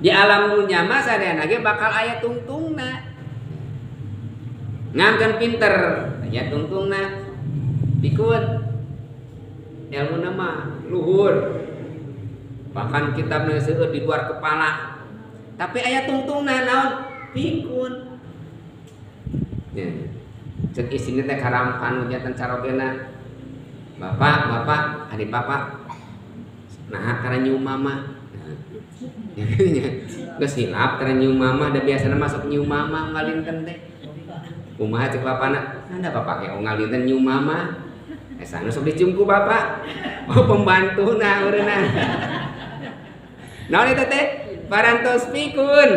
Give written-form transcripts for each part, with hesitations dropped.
Di alam dunia mah sadayana ge bakal aya tungtungna. Ngangkeun pinter, aya tungtungna. Pikun ilmu nama luhur, bahkan kitabna seueur di luar kepala, tapi aya tungtungna naon pikun. Ya. Cek isine teh karampan hujatan carogena. Bapak, adik papa. Nah, karena nyium mama. Geus hilap karena nyium mama, da biasana masuk nyium mama ngalinten teh. Kumaha cek bapana? Anda bapak ge ngalinten nyium mama. Sana sok dicium ku bapak. Oh pembantu nah urena. Naon eta teh? Parantos pikun.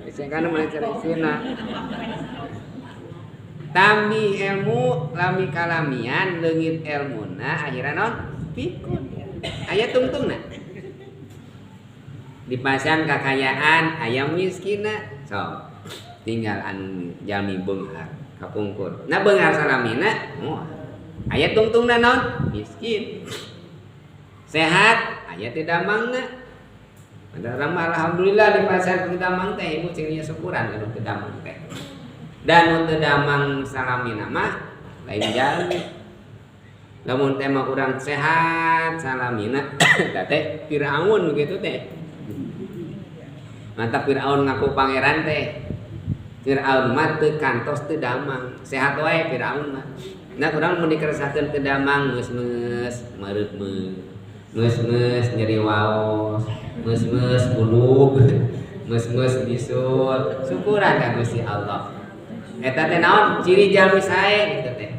Sing kana mah cara isina. Tambi ilmu lami kalamian leungit ilmuna akhirna naon? Pikun. Aya tungtungna. Dipasang kakayaan aya miskinna. Sok. Tinggal anu jalmi beunghar kapungkur. Nah beunghar salamina moal. Aya tungtungna naon? Miskin. Sehat, aya teh damangna. Padahal alhamdulillah di pasar teu damang teh ibu cing nya syukuran anu teu damang teh. Dan nu teu damang salamina mah lain jalmi. Lamun teh mah urang sehat salamina eta teh Firaun gitu teh. Mantap Firaun ngaku pangeran teh. Firaun mah teu kantos teu damang, sehat wae Firaun mah. Nah kurang mau dikeresakeun teu damang meus-meus meureupmeun, meus-meus nyeri waos, meus-meus bulug, meus-meus bisut. Syukuran ka Gusti Allah. Eta teh naon? Ciri jalmi sae kitu teh.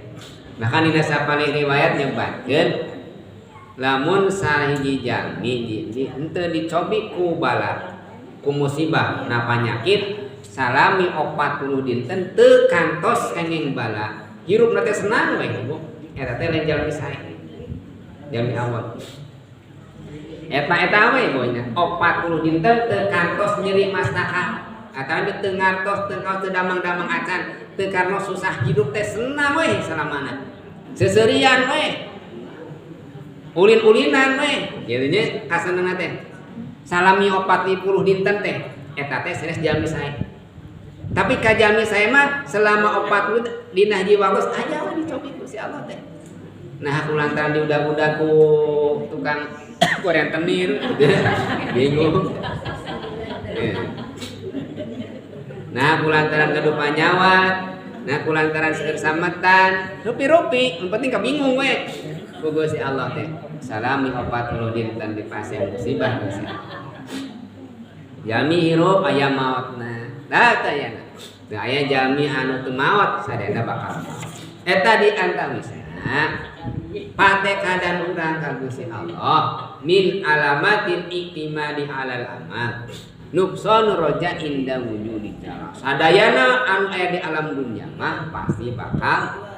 Bahkan dina sapalih riwayat nyebatkeun lamun sahiji jalmi henteu dicobi ku bala, ku musibah na panyakit salami 40 dinten teu kantos kenging bala. Hirup nanti senang we ibu, eta teh lain jalmi sae, jalmi awal. Eta we ibunya, 40 dinten teu kantos nyeri mastaka, atawa teu ngartos teu damang-damang acan, teu karena susah hidup teh senang we salamana. Seseurian we, ulin-ulinan we, kieu nya kasenengna teh. Salami 40 dinten teh, eta teh sanes jalmi sae. Tapi kajami saya mah selama 40 dina hiji waktu aja we dicobi ku si Allah teh. Nah aku lantaran diudag-udag ku tukang rentenir bingung. Nah aku lantaran kedupa nyawat, nah aku lantaran seueur sametan, rupi-rupi, yang penting kabingung we. Ku si Allah teh. Salami 40 dinten dipasang musibah Gusti. Jami hirup aya mautna. Dah tayana. Teu aya jalmi anu teu maot sadayana bakal. Eta di antawisna patekadan urang ka Gusti Allah min alamatin iktimadi alal amal. Nukson roja inda wujudi jala. Sadayana anu aya di alam dunya mah pasti bakal